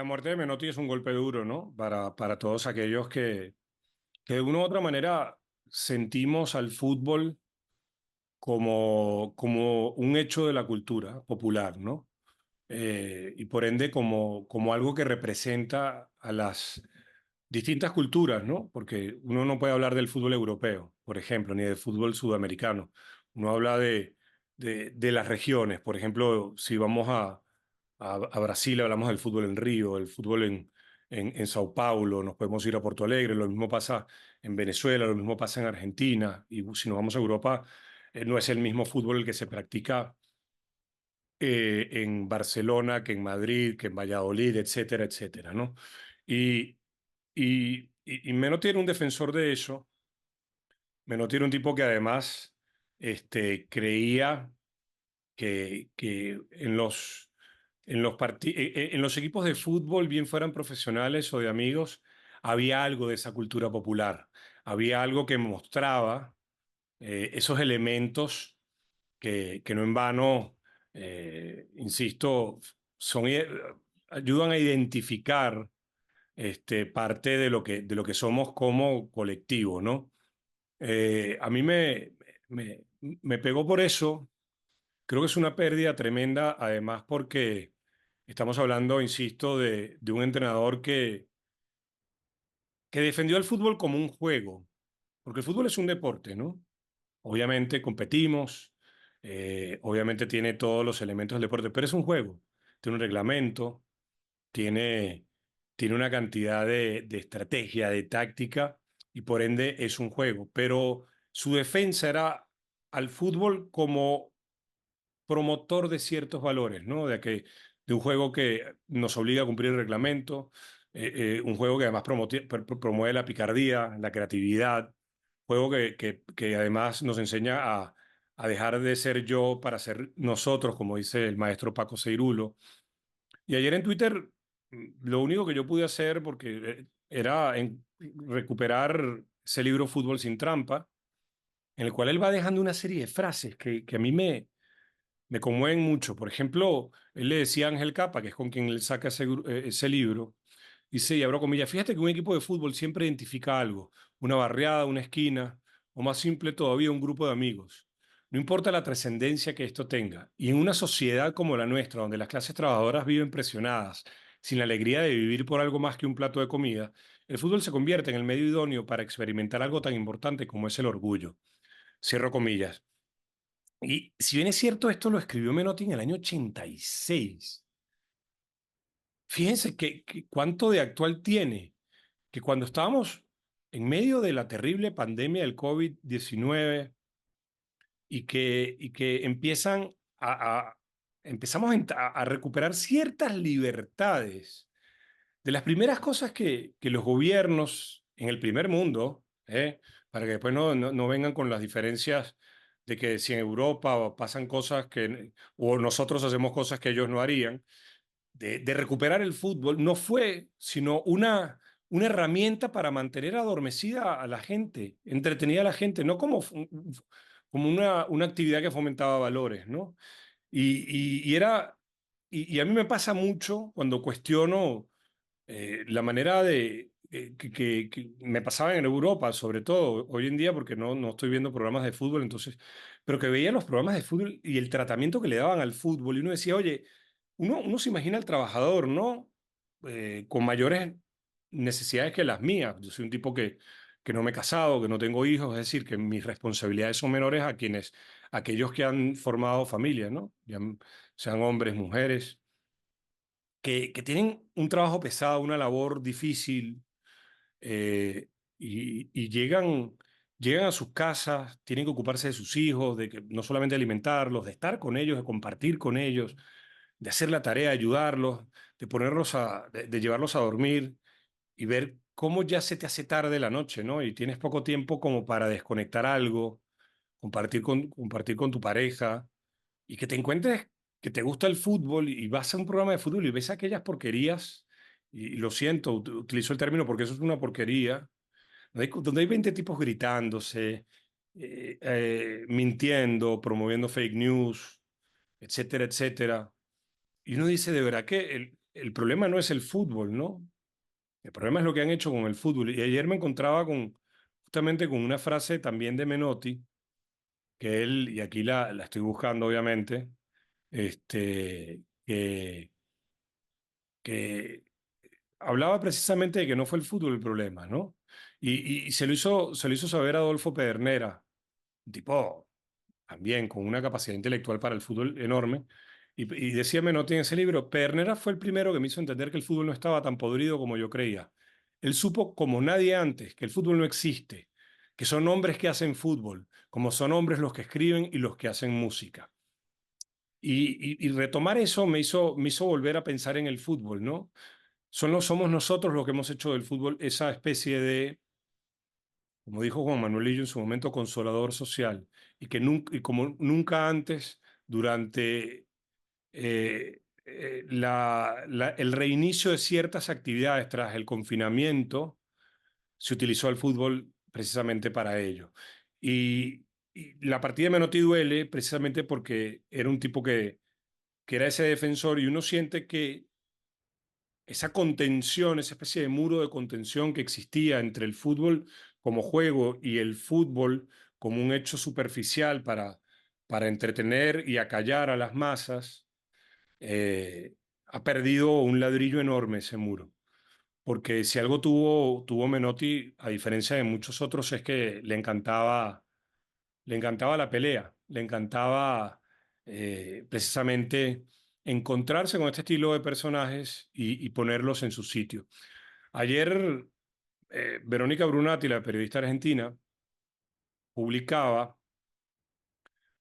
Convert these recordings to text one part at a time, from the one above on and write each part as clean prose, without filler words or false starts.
la muerte de Menotti es un golpe duro, ¿no? Para todos aquellos que de una u otra manera sentimos al fútbol como un hecho de la cultura popular, ¿no? Y por ende como algo que representa a las distintas culturas, ¿no? Porque uno no puede hablar del fútbol europeo, por ejemplo, ni del fútbol sudamericano. Uno habla de las regiones. Por ejemplo, si vamos a Brasil, hablamos del fútbol en Río, el fútbol en Sao Paulo, nos podemos ir a Porto Alegre, lo mismo pasa en Venezuela, lo mismo pasa en Argentina, y si nos vamos a Europa, no es el mismo fútbol el que se practica en Barcelona, que en Madrid, que en Valladolid, etcétera, etcétera, ¿no? Y, y Menotti era un defensor de eso. Menotti era un tipo que además creía que en los equipos de fútbol, bien fueran profesionales o de amigos, había algo de esa cultura popular, había algo que mostraba esos elementos que no en vano, insisto, son, ayudan a identificar parte de lo que somos como colectivo, ¿no? A mí me pegó por eso. Creo que es una pérdida tremenda, además porque estamos hablando, insisto, de un entrenador que defendió el fútbol como un juego, porque el fútbol es un deporte, ¿no? Obviamente competimos, obviamente tiene todos los elementos del deporte, pero es un juego, tiene un reglamento, tiene, tiene una cantidad de estrategia, de táctica, y por ende es un juego, pero su defensa era al fútbol como promotor de ciertos valores, ¿no? De un juego que nos obliga a cumplir el reglamento, un juego que además promueve la picardía, la creatividad, juego que además nos enseña a dejar de ser yo para ser nosotros, como dice el maestro Paco Seirulo. Y ayer en Twitter, lo único que yo pude hacer, porque era recuperar ese libro Fútbol sin trampa, en el cual él va dejando una serie de frases que a mí me conmueven mucho. Por ejemplo, él le decía a Ángel Capa, que es con quien él saca ese libro, dice, y abro comillas, fíjate que un equipo de fútbol siempre identifica algo, una barriada, una esquina, o más simple todavía, un grupo de amigos. No importa la trascendencia que esto tenga. Y en una sociedad como la nuestra, donde las clases trabajadoras viven presionadas, sin la alegría de vivir por algo más que un plato de comida, el fútbol se convierte en el medio idóneo para experimentar algo tan importante como es el orgullo. Cierro comillas. Y si bien es cierto, esto lo escribió Menotti en el año 86. Fíjense que cuánto de actual tiene, que cuando estábamos en medio de la terrible pandemia del COVID-19 y que empezamos a recuperar ciertas libertades. De las primeras cosas que los gobiernos en el primer mundo, para que después no vengan con las diferencias de que si en Europa pasan cosas o nosotros hacemos cosas que ellos no harían, de recuperar el fútbol, no fue sino una herramienta para mantener adormecida a la gente, entretenida a la gente, no como una actividad que fomentaba valores, ¿no? Y era, y a mí me pasa mucho cuando cuestiono la manera que me pasaba en Europa, sobre todo hoy en día, porque no estoy viendo programas de fútbol, entonces, pero que veía los programas de fútbol y el tratamiento que le daban al fútbol, y uno decía, oye, uno se imagina al trabajador, ¿no? Con mayores necesidades que las mías. Yo soy un tipo que no me he casado, que no tengo hijos, es decir, que mis responsabilidades son menores aquellos que han formado familias, ¿no? Sean hombres, mujeres que tienen un trabajo pesado, una labor difícil, y llegan a sus casas, tienen que ocuparse de sus hijos, de que no solamente alimentarlos, de estar con ellos, de compartir con ellos, de hacer la tarea, de ayudarlos, de llevarlos a dormir y ver cómo ya se te hace tarde la noche, ¿no? Y tienes poco tiempo como para desconectar algo, compartir con tu pareja y que te encuentres que te gusta el fútbol y vas a un programa de fútbol y ves aquellas porquerías, y lo siento, utilizo el término porque eso es una porquería, donde hay 20 tipos gritándose, mintiendo, promoviendo fake news, etcétera, etcétera. Y uno dice, de verdad que el problema no es el fútbol, ¿no? El problema es lo que han hecho con el fútbol. Y ayer me encontraba justamente con una frase también de Menotti, que él, y aquí la estoy buscando obviamente, que, que hablaba precisamente de que no fue el fútbol el problema, ¿no? Y se lo hizo saber a Adolfo Pedernera, un tipo también con una capacidad intelectual para el fútbol enorme. Y decía Menotti en ese libro, Pedernera fue el primero que me hizo entender que el fútbol no estaba tan podrido como yo creía. Él supo como nadie antes que el fútbol no existe, que son hombres que hacen fútbol, como son hombres los que escriben y los que hacen música. Y retomar eso me hizo volver a pensar en el fútbol, ¿no? Somos nosotros los que hemos hecho del fútbol esa especie de, como dijo Juan Manuel Lillo en su momento, consolador social, y como nunca antes, durante el reinicio de ciertas actividades tras el confinamiento, se utilizó el fútbol precisamente para ello. Y, y la partida de Menotti duele precisamente porque era un tipo que era ese defensor y uno siente que esa contención, esa especie de muro de contención que existía entre el fútbol como juego y el fútbol como un hecho superficial para entretener y acallar a las masas, ha perdido un ladrillo enorme ese muro. Porque si algo tuvo Menotti, a diferencia de muchos otros, es que le encantaba la pelea, le encantaba precisamente encontrarse con este estilo de personajes y ponerlos en su sitio. Ayer, Verónica Brunati, la periodista argentina, publicaba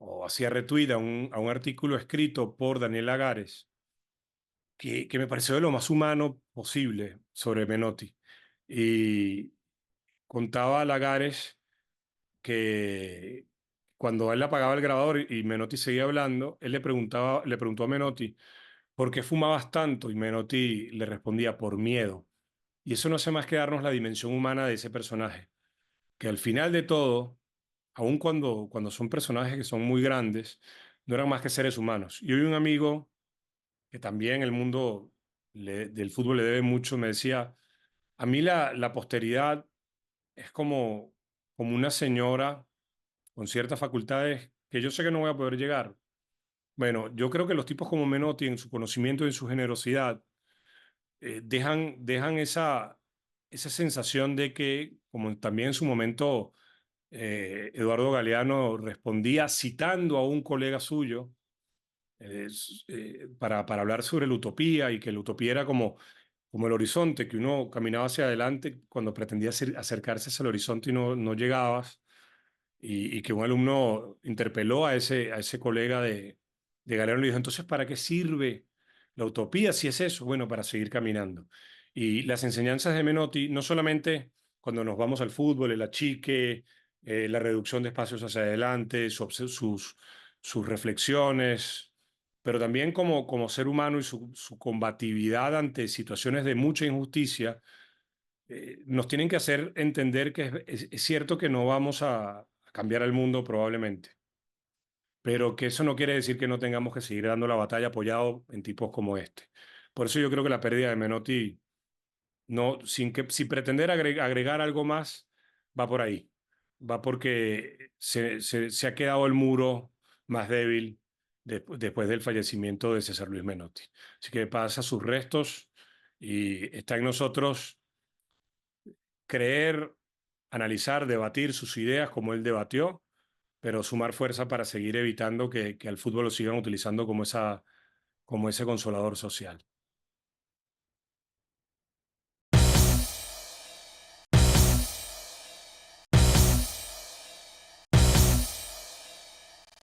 o hacía retweet a un artículo escrito por Daniel Lagares, que me pareció de lo más humano posible sobre Menotti. Y contaba a Lagares que cuando a él le apagaba el grabador y Menotti seguía hablando, él le preguntó a Menotti, ¿por qué fumabas tanto? Y Menotti le respondía, por miedo. Y eso no hace más que darnos la dimensión humana de ese personaje, que al final de todo, aun cuando son personajes que son muy grandes, no eran más que seres humanos. Y hoy un amigo que también el mundo del fútbol le debe mucho, me decía, a mí la posteridad es como una señora con ciertas facultades que yo sé que no voy a poder llegar. Bueno, yo creo que los tipos como Menotti, en su conocimiento y en su generosidad, dejan esa sensación de que, como también en su momento Eduardo Galeano respondía citando a un colega suyo, para hablar sobre la utopía y que la utopía era como el horizonte, que uno caminaba hacia adelante cuando pretendía acercarse hacia el horizonte y no llegabas, y que un alumno interpeló a ese colega de Galeano y le dijo, entonces, ¿para qué sirve la utopía si es eso? Bueno, para seguir caminando. Y las enseñanzas de Menotti, no solamente cuando nos vamos al fútbol, el achique, la reducción de espacios hacia adelante, sus reflexiones, pero también como ser humano y su combatividad ante situaciones de mucha injusticia, nos tienen que hacer entender que es cierto que no vamos a cambiar el mundo probablemente, pero que eso no quiere decir que no tengamos que seguir dando la batalla apoyado en tipos como este. Por eso yo creo que la pérdida de Menotti, no, sin pretender agregar algo más, va por ahí. Va porque se ha quedado el muro más débil después del fallecimiento de César Luis Menotti. Así que pasa sus restos y está en nosotros creer, analizar, debatir sus ideas como él debatió, pero sumar fuerza para seguir evitando que al fútbol lo sigan utilizando como ese consolador social.